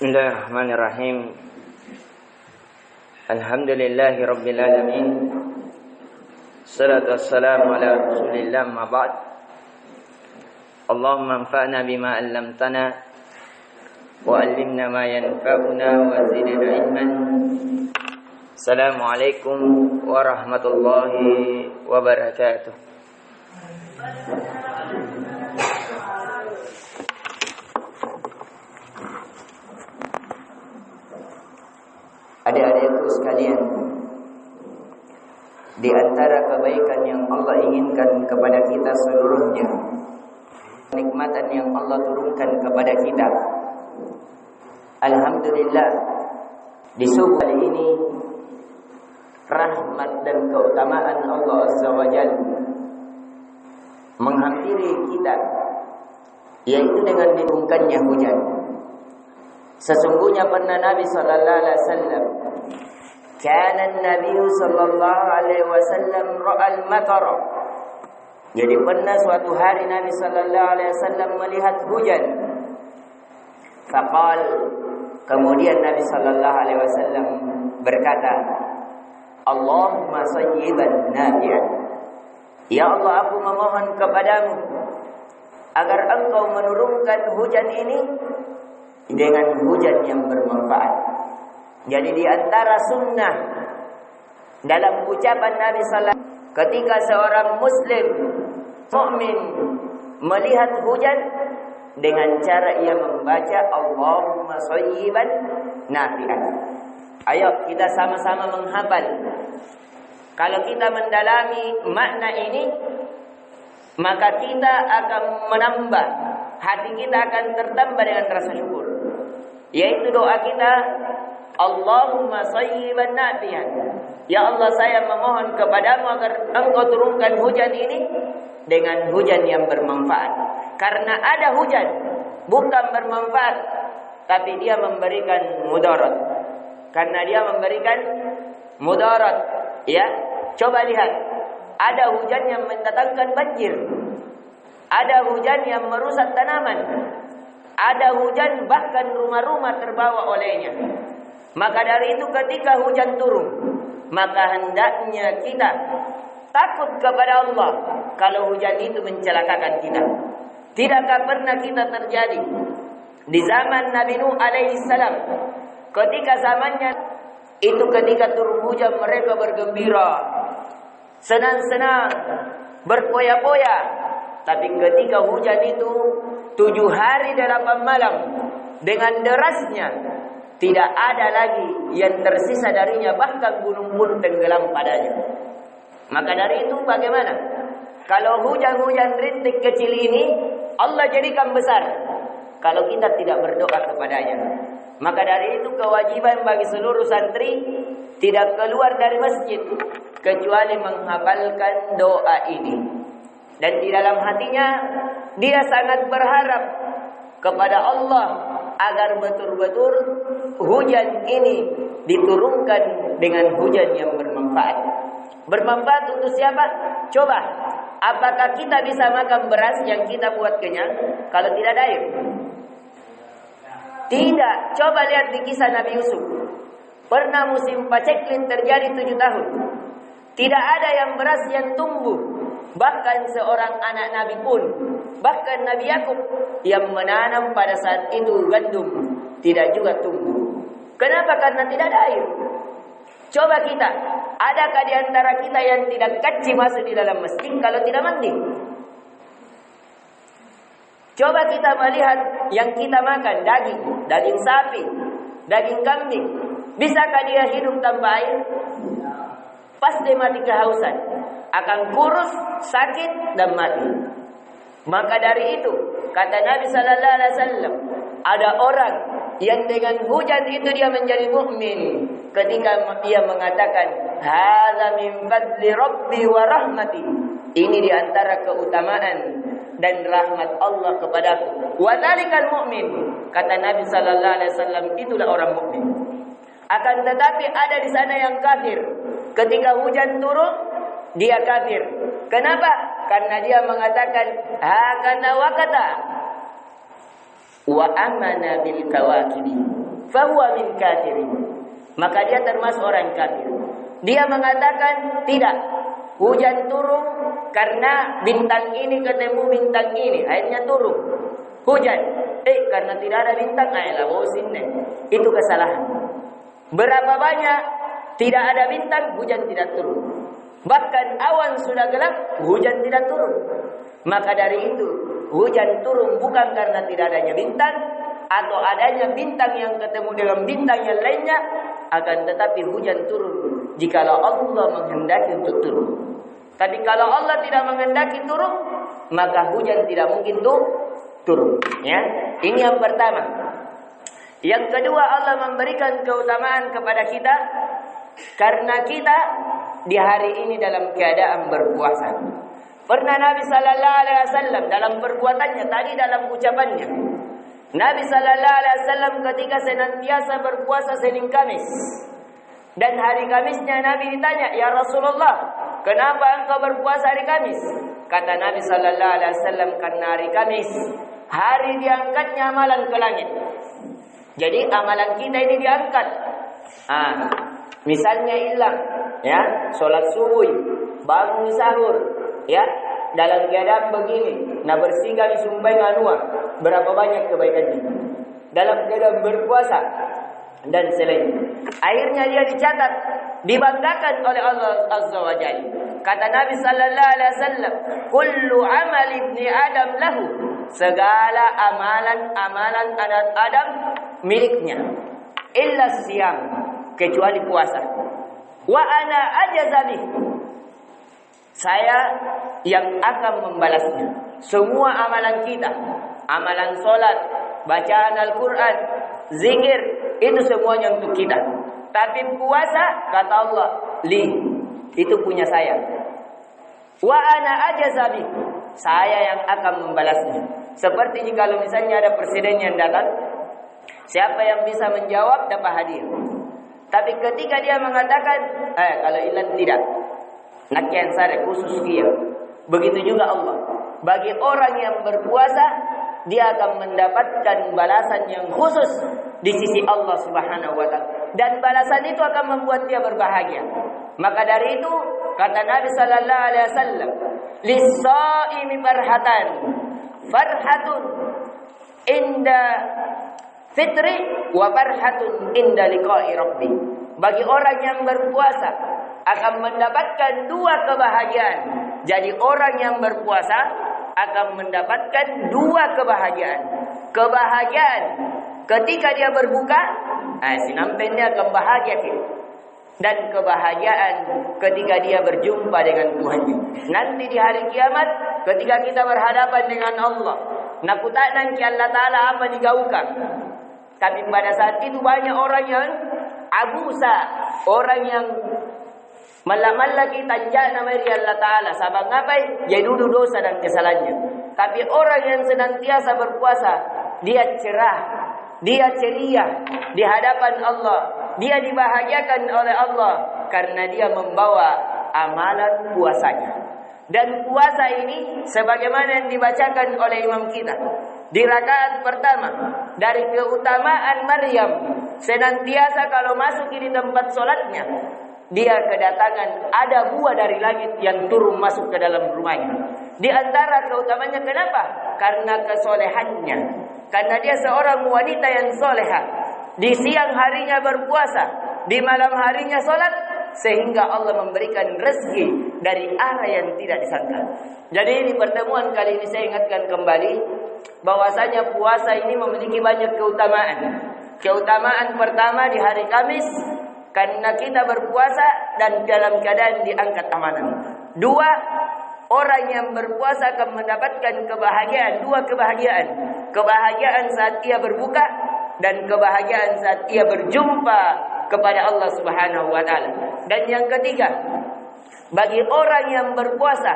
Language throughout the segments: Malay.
Bismillahirrahmanirrahim. Alhamdulillahi rabbil alamin. Salatu wassalamu ala Rasulillah ma ba'd. Allahumma anfa'na bima 'allamtana wa 'allimna ma yanfa'una wa zidna ilman. Assalamualaikum warahmatullahi wabarakatuh. Adik-adikku sekalian, di antara kebaikan yang Allah inginkan kepada kita seluruhnya, nikmatan yang Allah turunkan kepada kita, alhamdulillah, di subuh hari ini rahmat dan keutamaan Allah Azza wa Jalla menghampiri kita, yaitu dengan diturunkannya hujan. Sesungguhnya pernah Nabi sallallahu alaihi wasallam, kana Nabi sallallahu alaihi wasallam ra'al matar. Jadi pernah suatu hari Nabi sallallahu alaihi wasallam melihat hujan. Faqal, kemudian Nabi sallallahu alaihi wasallam berkata, Allahumma sayyiban nafi'an. Ya Allah, aku memohon kepadamu agar engkau menurunkan hujan ini dengan hujan yang bermanfaat. Jadi di antara sunnah dalam ucapan Nabi sallallahu alaihi wasallam ketika seorang muslim mukmin melihat hujan dengan cara ia membaca Allahumma sayyiban nafi'an. Ayo kita sama-sama menghafal. Kalau kita mendalami makna ini, maka kita akan menambah, hati kita akan tertambah dengan rasa syukur. Yaitu doa kita, Allahumma sayyiban nafi'an. Ya Allah, saya memohon kepadamu agar engkau turunkan hujan ini dengan hujan yang bermanfaat. Karena ada hujan bukan bermanfaat, tapi dia memberikan mudarat. Karena dia memberikan mudarat, ya. Coba lihat, ada hujan yang mendatangkan banjir, ada hujan yang merusak tanaman, ada hujan bahkan rumah-rumah terbawa olehnya. Maka dari itu ketika hujan turun, maka hendaknya kita takut kepada Allah kalau hujan itu mencelakakan kita. Tidakkah pernah kita terjadi di zaman Nabi Nuh alaihi salam, ketika zamannya itu ketika turun hujan mereka bergembira, senang-senang, berpoya-poya. Tapi ketika hujan itu 7 hari 8 malam dengan derasnya, tidak ada lagi yang tersisa darinya, bahkan gunung pun tenggelam padanya. Maka dari itu bagaimana? Kalau hujan-hujan rintik kecil ini Allah jadikan besar kalau kita tidak berdoa kepadanya. Maka dari itu kewajiban bagi seluruh santri tidak keluar dari masjid kecuali menghafalkan doa ini. Dan di dalam hatinya dia sangat berharap kepada Allah agar betul-betul hujan ini diturunkan dengan hujan yang bermanfaat. Bermanfaat untuk siapa? Coba, apakah kita bisa makan beras yang kita buat kenyang kalau tidak ada air? Tidak. Coba lihat di kisah Nabi Yusuf. Pernah musim paceklik terjadi 7 tahun. Tidak ada yang beras yang tumbuh. Bahkan seorang anak Nabi pun, bahkan Nabi Yakub yang menanam pada saat itu gandum, tidak juga tumbuh. Kenapa? Karena tidak ada air. Coba kita, adakah di antara kita yang tidak kecil masuk di dalam masjid kalau tidak mandi? Coba kita melihat yang kita makan, daging sapi, daging kambing. Bisakah dia hidup tanpa air? Pasti mati kehausan, akan kurus, sakit dan mati. Maka dari itu kata Nabi sallallahu alaihi wasallam, ada orang yang dengan hujan itu dia menjadi mukmin ketika dia mengatakan hadza min fadli rabbi wa rahmati. Ini di antara keutamaan dan rahmat Allah kepadaku. Wa dzalikal mu'min. Kata Nabi sallallahu alaihi wasallam, itulah orang mukmin. Akan tetapi ada di sana yang kafir. Ketika hujan turun, dia kafir. Kenapa? Karena dia mengatakan hakana wa kata wa amana bil kawakibi. fahuwa min kafirin. Maka dia termasuk orang kafir. Dia mengatakan tidak, hujan turun karena bintang ini ketemu bintang ini, akhirnya turun hujan. Karena tidak ada bintang, ayolah bosin deh. Itu kesalahan. Berapa banyak tidak ada bintang, hujan tidak turun. Bahkan awan sudah gelap, hujan tidak turun. Maka dari itu, hujan turun bukan karena tidak adanya bintang, atau adanya bintang yang ketemu dengan bintang yang lainnya, akan tetapi hujan turun jikalau Allah menghendaki untuk turun. Tapi kalau Allah tidak menghendaki turun, maka hujan tidak mungkin turun. Ya, ini yang pertama. Yang kedua, Allah memberikan keutamaan kepada kita karena kita di hari ini dalam keadaan berpuasa. Pernah Nabi Sallallahu Alaihi Wasallam dalam perbuatannya tadi, dalam ucapannya, Nabi Sallallahu Alaihi Wasallam ketika senantiasa berpuasa Senin Kamis, dan hari Kamisnya Nabi ditanya, ya Rasulullah, kenapa engkau berpuasa hari Kamis? Kata Nabi Sallallahu Alaihi Wasallam, karena hari Kamis hari diangkatnya amalan ke langit. Jadi amalan kita ini diangkat. Misalnya hilang, ya, sholat subuh, bangun sahur, ya, dalam keadaan begini, nah bersih kami sumpah nganua, berapa banyak kebaikannya. Dalam keadaan berpuasa dan selain, akhirnya dia dicatat, dibanggakan oleh Allah Azza wa Jalla. Kata Nabi Sallallahu Alaihi Wasallam, kullu amal ibni Adam lahu, segala amalan anak Adam miliknya, illa siyam, kecuali puasa. Wa ana ajazabi, saya yang akan membalasnya. Semua amalan kita, amalan sholat, bacaan Al-Quran, zikir, itu semuanya untuk kita. Tapi puasa, kata Allah, itu punya saya. Wa ana ajazabi, saya yang akan membalasnya. Seperti jika misalnya ada presiden yang datang, siapa yang bisa menjawab dapat hadiah. Tapi ketika dia mengatakan, kalau ilan tidak, nakian sare khusus dia. Begitu juga Allah. Bagi orang yang berpuasa, dia akan mendapatkan balasan yang khusus di sisi Allah Subhanahu wa taala. Dan balasan itu akan membuat dia berbahagia. Maka dari itu kata Nabi Sallallahu Alaihi Wasallam, lis-shaimi farhatun inda fitri wa farhatun inda liqa'i rabbi. Bagi orang yang berpuasa akan mendapatkan dua kebahagiaan. Jadi orang yang berpuasa akan mendapatkan dua kebahagiaan. Kebahagiaan ketika dia berbuka, sinampennya akan bahagia. Dan kebahagiaan ketika dia berjumpa dengan Tuhannya. Nanti di hari kiamat ketika kita berhadapan dengan Allah, nakutanan ki Allah Ta'ala apa digaukan. Tapi pada saat itu banyak orang yang abusa, orang yang malam-malam kita jana mari Allah Ta'ala. Sabang ngapai? Ya dulu dosa dan kesalahannya. Tapi orang yang senantiasa berpuasa, dia cerah, dia ceria di hadapan Allah. Dia dibahagiakan oleh Allah karena dia membawa amalan puasanya. Dan puasa ini sebagaimana yang dibacakan oleh imam kita di rakaat pertama, dari keutamaan Maryam, senantiasa kalau masuk di tempat sholatnya, dia kedatangan ada buah dari langit yang turun masuk ke dalam rumahnya. Di antara keutamanya kenapa? Karena kesolehannya. Karena dia seorang wanita yang soleha. Di siang harinya berpuasa, di malam harinya sholat, sehingga Allah memberikan rezeki dari arah yang tidak disangka. Jadi di pertemuan kali ini saya ingatkan kembali bahwasanya puasa ini memiliki banyak keutamaan. Keutamaan pertama di hari Kamis, karena kita berpuasa dan dalam keadaan diangkat amanan. Dua, orang yang berpuasa akan mendapatkan kebahagiaan, dua kebahagiaan. Kebahagiaan saat ia berbuka dan kebahagiaan saat ia berjumpa kepada Allah Subhanahu wa taala. Dan yang ketiga, bagi orang yang berpuasa,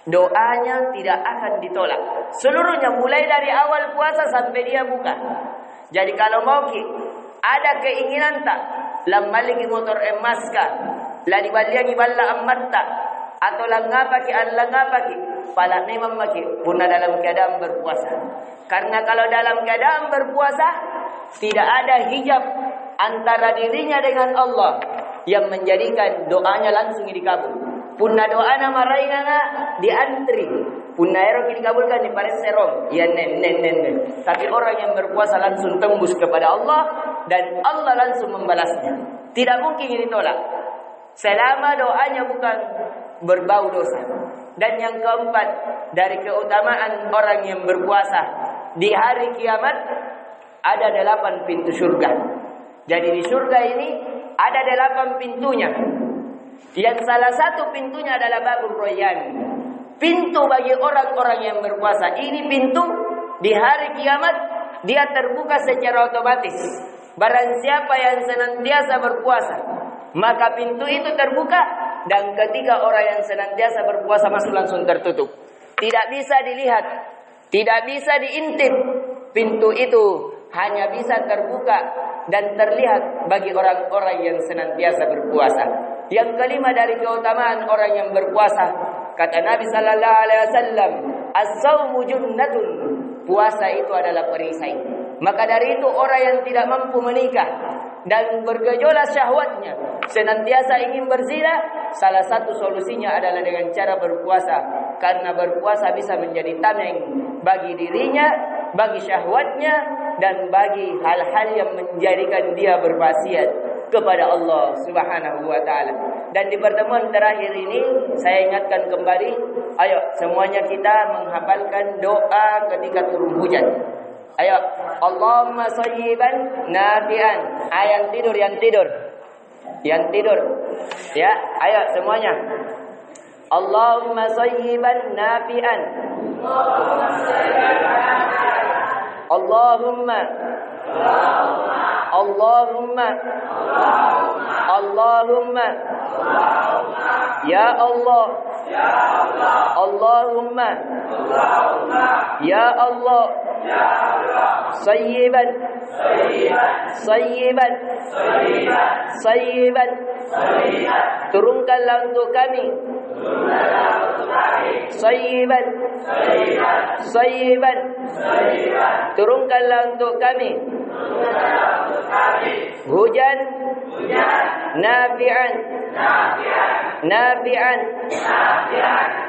doanya tidak akan ditolak. Seluruhnya mulai dari awal puasa sampai dia buka. Jadi kalau mau ada keinginan tak lam maliki motor emaska la dibaliangi balla amatta atau langapaki pala memang maki punna dalam keadaan berpuasa. Karena kalau dalam keadaan berpuasa tidak ada hijab antara dirinya dengan Allah yang menjadikan doanya langsung dikabul. Punna doana maraingana diantri. Punna ero dikabulkan di pares serom. Ya nen. Tapi orang yang berpuasa langsung tembus kepada Allah dan Allah langsung membalasnya. Tidak mungkin ditolak. Selama doanya bukan berbau dosa. Dan yang keempat dari keutamaan orang yang berpuasa di hari kiamat ada 8 pintu surga. Jadi di surga ini ada 8 pintunya. Yang salah satu pintunya adalah Babur Rayyan. Pintu bagi orang-orang yang berpuasa. Ini pintu di hari kiamat dia terbuka secara otomatis. Barang siapa yang senantiasa berpuasa, maka pintu itu terbuka dan ketika orang yang senantiasa berpuasa masuk langsung tertutup. Tidak bisa dilihat, tidak bisa diintip. Pintu itu hanya bisa terbuka dan terlihat bagi orang-orang yang senantiasa berpuasa. Yang kelima dari keutamaan orang yang berpuasa, kata Nabi sallallahu alaihi wasallam, "As-shaumu junnatun." Puasa itu adalah perisai. Maka dari itu orang yang tidak mampu menikah dan bergejolak syahwatnya, senantiasa ingin berzina, salah satu solusinya adalah dengan cara berpuasa. Karena berpuasa bisa menjadi tameng bagi dirinya, bagi syahwatnya, dan bagi hal-hal yang menjadikan dia bermaksiat kepada Allah Subhanahu wa taala. Dan di pertemuan terakhir ini saya ingatkan kembali, ayo semuanya kita menghafalkan doa ketika turun hujan. Ayo, Allahumma shayyiban nafi'an. Yang tidur. Yang tidur. Ya, ayo semuanya. Allahumma shayyiban nafi'an. Allahumma Ya Allah Allahumma Ya Allah Sayyiban turunkanlah untuk kami Sayyiban turunkanlah untuk kami hujan nafi'an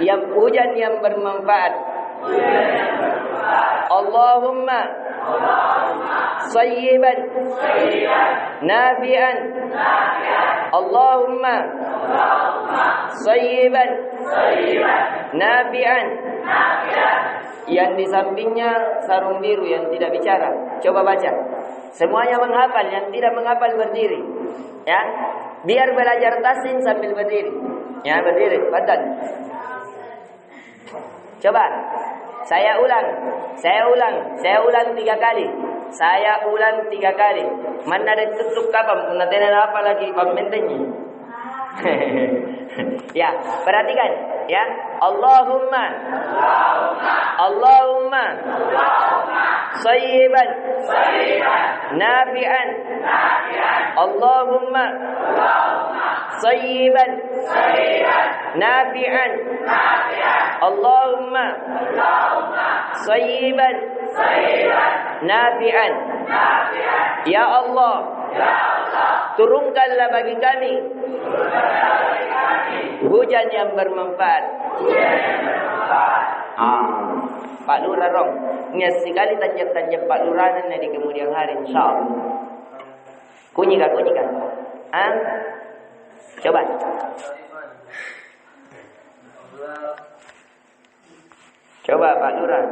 yang hujan yang bermanfaat. Allahumma sayyiban nafi'an. Allahumma sayyiban nafi'an. Yang di sampingnya sarung biru yang tidak bicara, coba baca. Semuanya menghafal, yang tidak menghafal berdiri. Ya, biar belajar taslim sambil berdiri. Ya, berdiri, badan. Coba. Saya ulang 3 kali. Saya ulang 3 kali. Mana ada tutup kapam, kuna tenen apa lagi pamentennya. Ya, perhatikan ya. Allahumma sayyiban nafi'an. Allahumma sayyiban nafi'an. Allahumma sayyiban nafi'an. Ya Allah, turunkanlah bagi kami hujan yang bermanfaat. Pak Lurah Rong, niat sekali tanjap Pak Lurah nanti di kemudian hari insyaallah. Kunyikan. Coba. Coba Pak Lurah.